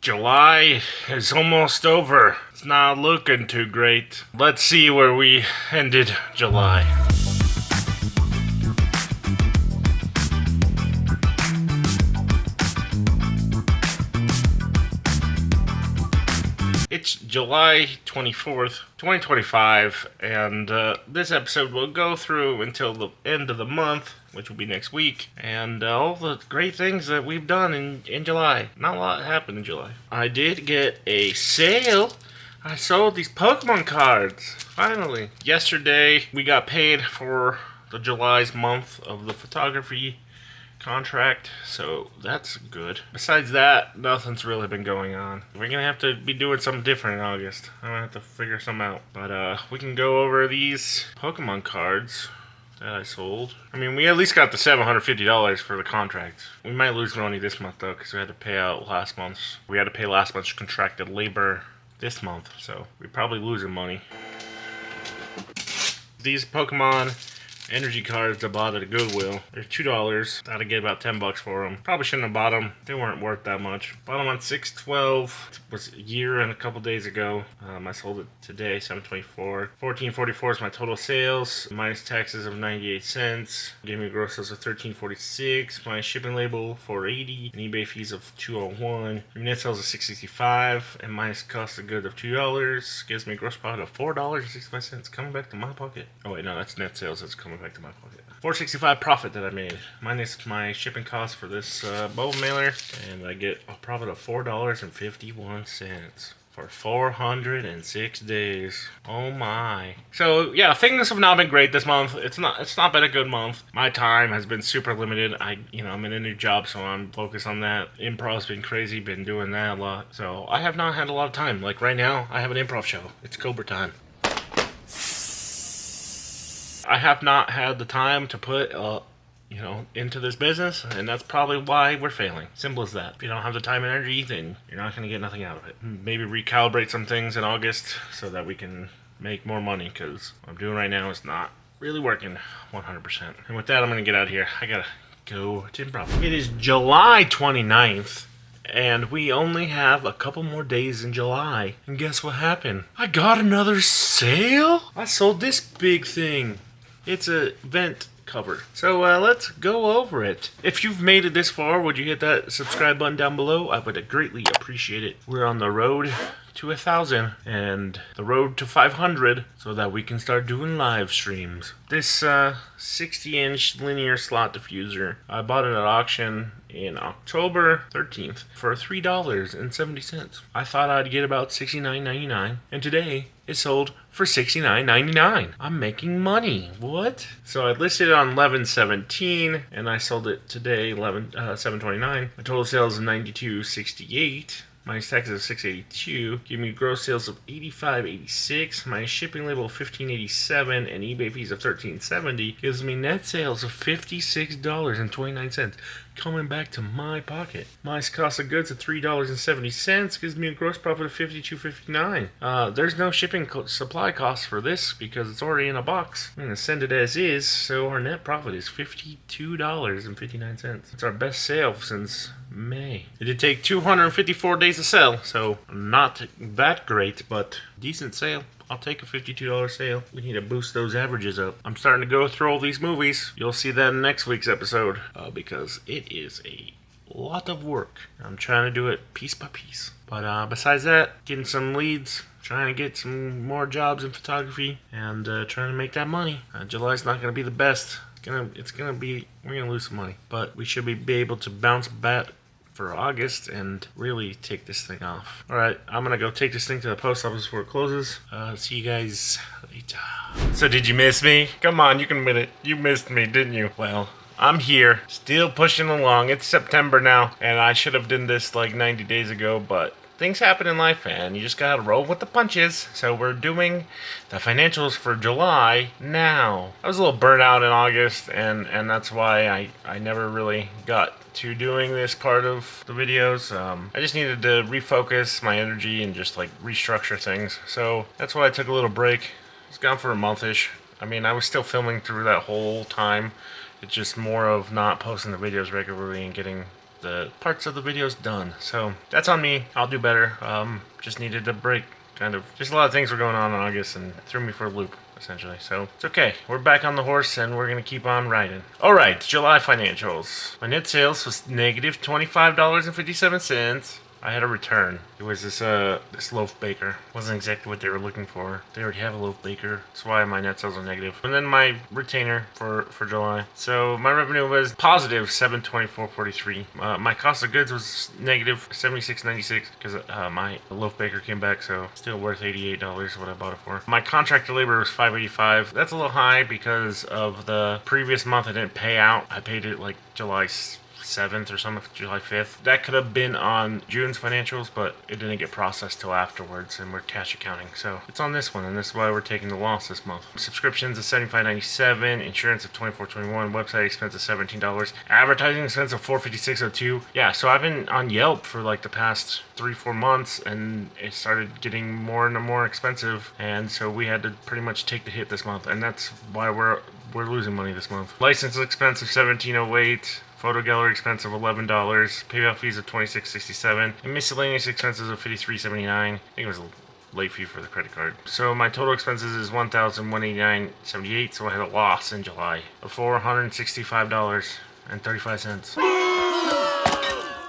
July is almost over. It's not looking too great. Let's see where we ended July. It's July 24th, 2025, and this episode will go through until the end of the month, which will be next week, and all the great things that we've done in July. Not a lot happened in July. I did get a sale. I sold these Pokemon cards, finally. Yesterday, we got paid for the July's month of the photography contract, so that's good. Besides that, nothing's really been going on. We're gonna have to be doing something different in August. I'm gonna have to figure something out. But we can go over these Pokemon cards that I sold. I mean, we at least got the $750 for the contract. We might lose money this month though, because we had to pay out last month's. We had to pay last month's contracted labor this month, so we're probably losing money. These Pokemon energy cards I bought at a Goodwill. They're $2. I'd get about $10 for them. Probably shouldn't have bought them. They weren't worth that much. Bought them on 6/12. It was a year and a couple days ago. I sold it today, 7/24. $14.44 is my total sales. Minus taxes of 98 cents. Gave me gross sales of $13.46. My shipping label $4.80. And eBay fees of $2.01. Net sales of $6.65. And minus cost of goods of $2. Gives me a gross profit of $4.65 coming back to my pocket. Oh wait, no, that's net sales. That's coming back to my pocket. $4.65 profit that I made. Minus my shipping cost for this bulb mailer, and I get a profit of $4.51 for 406 days. Oh my. So yeah, things have not been great this month. It's not been a good month. My time has been super limited. I'm in a new job, so I'm focused on that. Improv's been crazy, been doing that a lot. So I have not had a lot of time. Like right now, I have an improv show. It's Cobra time. I have not had the time to put, into this business, and that's probably why we're failing. Simple as that. If you don't have the time and energy, then you're not going to get nothing out of it. Maybe recalibrate some things in August so that we can make more money, because what I'm doing right now is not really working 100%. And with that, I'm going to get out of here. I gotta go to improv. It is July 29th. And we only have a couple more days in July. And guess what happened? I got another sale? I sold this big thing. It's a vent cover. So let's go over it. If you've made it this far, would you hit that subscribe button down below? I would greatly appreciate it. We're on the road to 1,000 and the road to 500 so that we can start doing live streams. This 60-inch linear slot diffuser, I bought it at auction in October 13th for $3.70. I thought I'd get about $69.99, and today it sold for $69.99. I'm making money. What? So I listed it on 11/17, and I sold it today 7/29. My total sales is $92.68. My taxes of $682. Give me gross sales of $85.86. My shipping label of $15.87 and eBay fees of $13.70 gives me net sales of $56.29 coming back to my pocket. My cost of goods of $3.70 gives me a gross profit of $52.59. There's no shipping supply cost for this because it's already in a box. I'm gonna send it as is, so our net profit is $52.59. It's our best sale since May. It did take 254 days to sell, so not that great, but decent sale. I'll take a $52 sale. We need to boost those averages up. I'm starting to go through all these movies. You'll see that in next week's episode because it is a lot of work. I'm trying to do it piece by piece. But besides that, getting some leads, trying to get some more jobs in photography, and trying to make that money. July's not going to be the best. We're going to lose some money. But we should be able to bounce back for August and really take this thing off. Alright, I'm gonna go take this thing to the post office before it closes. See you guys later. So did you miss me? Come on, you can admit it. You missed me, didn't you? Well, I'm here, still pushing along. It's September now, and I should have done this like 90 days ago, but things happen in life, and you just gotta roll with the punches. So we're doing the financials for July now. I was a little burnt out in August, and that's why I never really got to doing this part of the videos. I just needed to refocus my energy and just like restructure things. So that's why I took a little break. It's gone for a month-ish. I mean, I was still filming through that whole time. It's just more of not posting the videos regularly and getting the parts of the videos done. So that's on me. I'll do better. Just needed a break. Kind of. Just a lot of things were going on in August and threw me for a loop, essentially. So it's okay. We're back on the horse and we're going to keep on riding. All right, July financials. My net sales was negative $25.57. I had a return. It was this loaf baker. Wasn't exactly what they were looking for. They already have a loaf baker. That's why my net sales are negative. And then my retainer for July. So my revenue was positive $724.43. My cost of goods was negative $76.96 because my loaf baker came back. So still worth $88 what I bought it for. My contractor labor was $585. That's a little high because of the previous month I didn't pay out. I paid it like July 7th or something, July 5th. That could have been on June's financials, but it didn't get processed till afterwards, and we're cash accounting. So it's on this one, and this is why we're taking the loss this month. Subscriptions of $75.97, insurance of $24.21, website expense of $17, advertising expense of $456.02. Yeah, so I've been on Yelp for like the past 3-4 months, and it started getting more and more expensive, and so we had to pretty much take the hit this month, and that's why we're losing money this month. License expense of $17.08. Photo gallery expense of $11, PayPal fees of $26.67, and miscellaneous expenses of $53.79. I think it was a late fee for the credit card. So my total expenses is $1,189.78. So I had a loss in July of $465.35.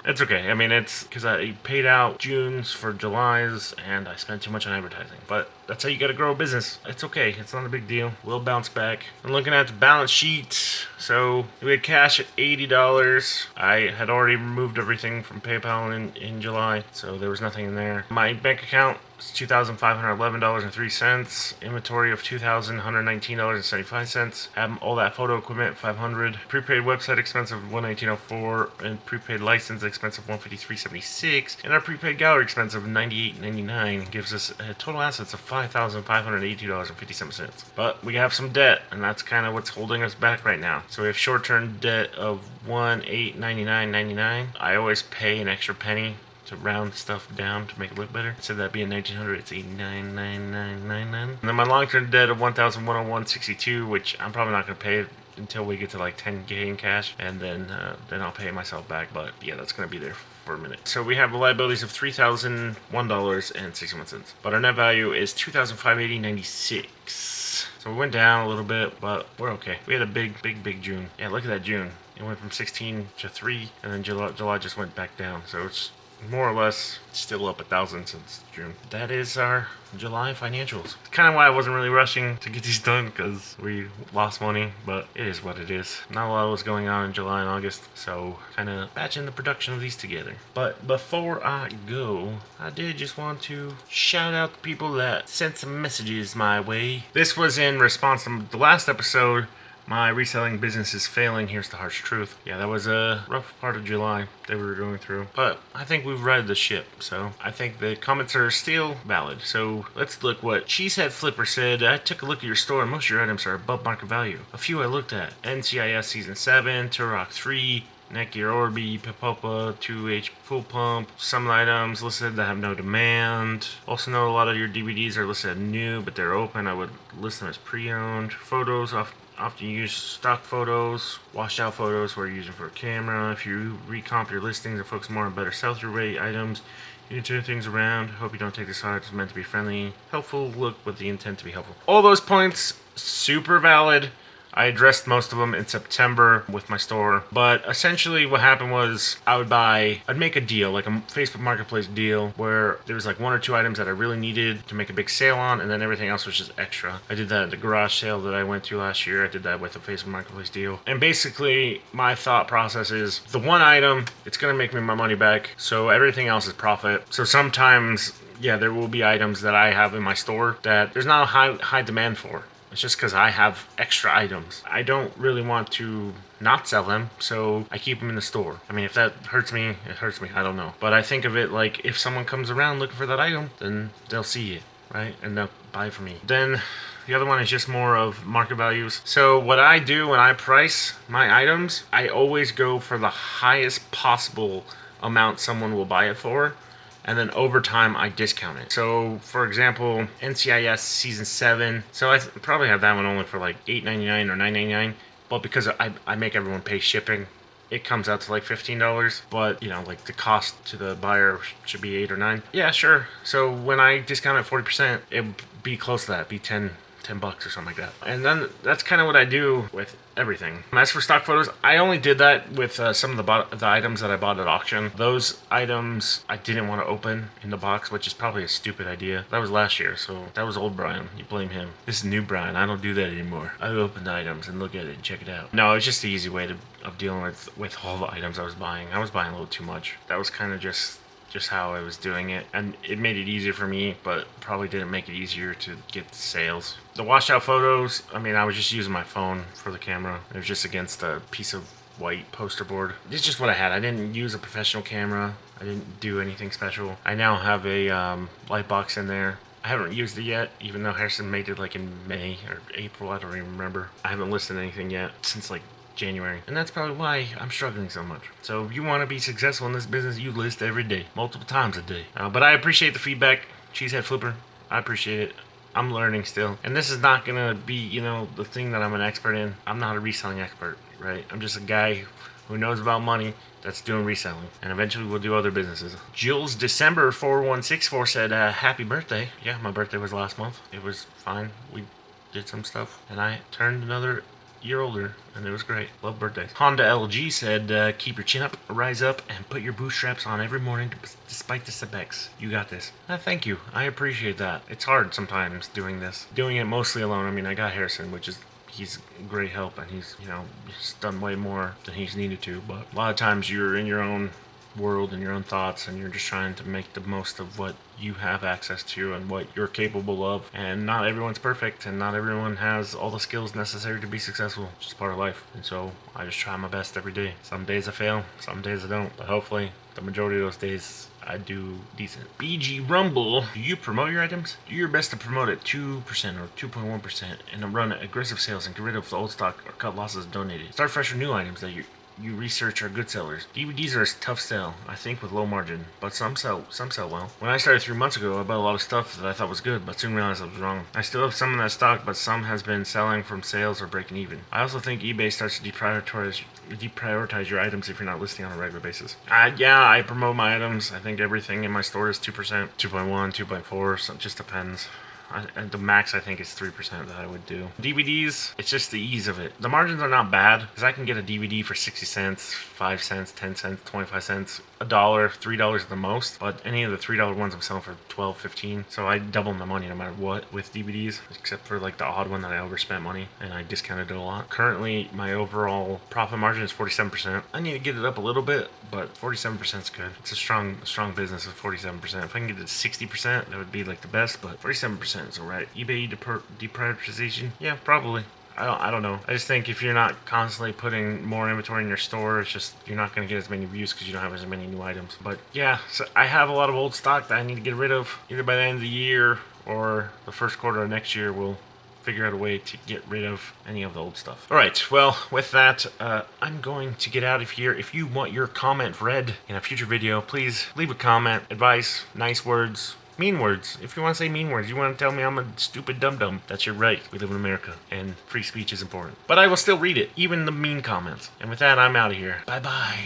It's okay. I mean, it's because I paid out June's for July's and I spent too much on advertising. But that's how you gotta grow a business. It's okay. It's not a big deal. We'll bounce back. I'm looking at the balance sheet. So we had cash at $80. I had already removed everything from PayPal in July, so there was nothing in there. My bank account is $2,511.03. Inventory of $2,119.75. Have all that photo equipment, $500. Prepaid website expense of $119.04, and prepaid license expense of $153.76, and our prepaid gallery expense of $98.99 gives us total assets of $5,582.57. But we have some debt, and that's kind of what's holding us back right now. So we have short-term debt of $1,899.99. I always pay an extra penny to round stuff down to make it look better. Instead of that being $1,900, it's $89.9999. And then my long-term debt of $1,101.62, which I'm probably not going to pay until we get to like 10K in cash, and then I'll pay myself back. But yeah, that's going to be there for a minute. So we have liabilities of $3,001.61, but our net value is $2,580.96. So we went down a little bit, but we're okay. We had a big June. Yeah, look at that June. It went from 16 to 3, and then July just went back down. So it's more or less still up 1,000 since June. That is our July financials. Kind of why I wasn't really rushing to get these done, because we lost money, but it is what it is. Not a lot was going on in July and August, so kind of batching the production of these together. But before I go, I did just want to shout out the people that sent some messages my way. This was in response to the last episode, my reselling business is failing. Here's the harsh truth. Yeah, that was a rough part of July that we were going through. But I think we've righted the ship. So I think the comments are still valid. So let's look what Cheesehead Flipper said. I took a look at your store and most of your items are above market value. A few I looked at. NCIS Season 7, Turok 3, Netgear Orbi, Pipopa, 2H Pool Pump. Some items listed that have no demand. Also know a lot of your DVDs are listed as new, but they're open. I would list them as pre-owned. Photos often use stock photos, washed out photos where you're using for a camera. If you recomp your listings and focus more on better sell-through rate items, you can turn things around. Hope you don't take this hard. It's meant to be friendly. Helpful look with the intent to be helpful. All those points, super valid. I addressed most of them in September with my store, but essentially what happened was I'd make a deal, like a Facebook Marketplace deal, where there was like 1 or 2 items that I really needed to make a big sale on, and then everything else was just extra. I did that at the garage sale that I went to last year. I did that with a Facebook Marketplace deal. And basically my thought process is the one item, it's going to make me my money back, so everything else is profit. So sometimes, yeah, there will be items that I have in my store that there's not a high demand for. It's just because I have extra items. I don't really want to not sell them, so I keep them in the store. I mean, if that hurts me, it hurts me. I don't know. But I think of it like if someone comes around looking for that item, then they'll see it, right? And they'll buy it from me. Then the other one is just more of market values. So what I do when I price my items, I always go for the highest possible amount someone will buy it for. And then over time, I discount it. So, for example, NCIS Season 7. So I probably have that one only for like $8.99 or $9.99. But because I make everyone pay shipping, it comes out to like $15, but you know, like the cost to the buyer should be 8 or 9. Yeah, sure. So when I discount it 40%, it'd be close to that. It'd be $10 or something like that. And then that's kind of what I do with everything. As for stock photos, I only did that with some of the items that I bought at auction. Those items I didn't want to open in the box, which is probably a stupid idea. That was last year, so that was old Brian. You blame him. This is new Brian. I don't do that anymore. I open the items and look at it and check it out. No, it's just the easy way of dealing with all the items I was buying. I was buying a little too much. That was kind of just how I was doing it, and it made it easier for me, but probably didn't make it easier to get sales. The washed out photos, I mean, I was just using my phone for the camera. It was just against a piece of white poster board. It's just what I had. I didn't use a professional camera. I didn't do anything special. I now have a light box in there. I haven't used it yet, even though Harrison made it like in May or April, I don't even remember. I haven't listed anything yet since like January, and that's probably why I'm struggling so much. So if you want to be successful in this business, you list every day, multiple times a day. But I appreciate the feedback, Cheesehead Flipper. I appreciate it. I'm learning still, and this is not gonna be, you know, the thing that I'm an expert in. I'm not a reselling expert, right? I'm just a guy who knows about money that's doing reselling, and eventually we'll do other businesses. Jules December 4164 said, happy birthday. Yeah, my birthday was last month. It was fine. We did some stuff, and I turned another year older, and it was great. Love birthdays. Honda LG said, keep your chin up, rise up, and put your bootstraps on every morning despite the setbacks. You got this. Thank you. I appreciate that. It's hard sometimes doing this. Doing it mostly alone. I mean, I got Harrison, he's great help, and he's done way more than he's needed to, but a lot of times you're in your own world and your own thoughts, and you're just trying to make the most of what you have access to and what you're capable of. And not everyone's perfect, and not everyone has all the skills necessary to be successful. It's just part of life. And so I just try my best every day. Some days I fail, some days I don't, but hopefully the majority of those days I do decent. BG Rumble, do you promote your items? Do your best to promote at 2% or 2.1% and then run aggressive sales and get rid of the old stock or cut losses donated. Start fresh with new items that you research are good sellers. DVDs are a tough sell, I think, with low margin, but some sell well. When I started 3 months ago, I bought a lot of stuff that I thought was good, but soon realized I was wrong. I still have some in that stock, but some has been selling from sales or breaking even. I also think eBay starts to deprioritize your items if you're not listing on a regular basis. Yeah, I promote my items. I think everything in my store is 2%, 2.1, 2.4, so it just depends. And the max I think is 3% that I would do. DVDs, it's just the ease of it. The margins are not bad, because I can get a DVD for 60 cents, 5 cents, 10 cents, 25 cents, $1, $3 at the most. But any of the $3 ones I'm selling for 12, 15. So I double my money no matter what with DVDs, except for like the odd one that I overspent money and I discounted it a lot. Currently, my overall profit margin is 47%. I need to get it up a little bit, but 47% is good. It's a strong business with 47%. If I can get it to 60%, that would be like the best, but 47% is alright. eBay deprioritization? Yeah, probably. I don't know. I just think if you're not constantly putting more inventory in your store, it's just you're not going to get as many views because you don't have as many new items. But yeah, so I have a lot of old stock that I need to get rid of either by the end of the year or the first quarter of next year. We'll figure out a way to get rid of any of the old stuff. Alright, well, with that, I'm going to get out of here. If you want your comment read in a future video, please leave a comment, advice, nice words, mean words. If you want to say mean words, you want to tell me I'm a stupid dum-dum, that's your right. We live in America, and free speech is important. But I will still read it, even the mean comments. And with that, I'm out of here. Bye-bye.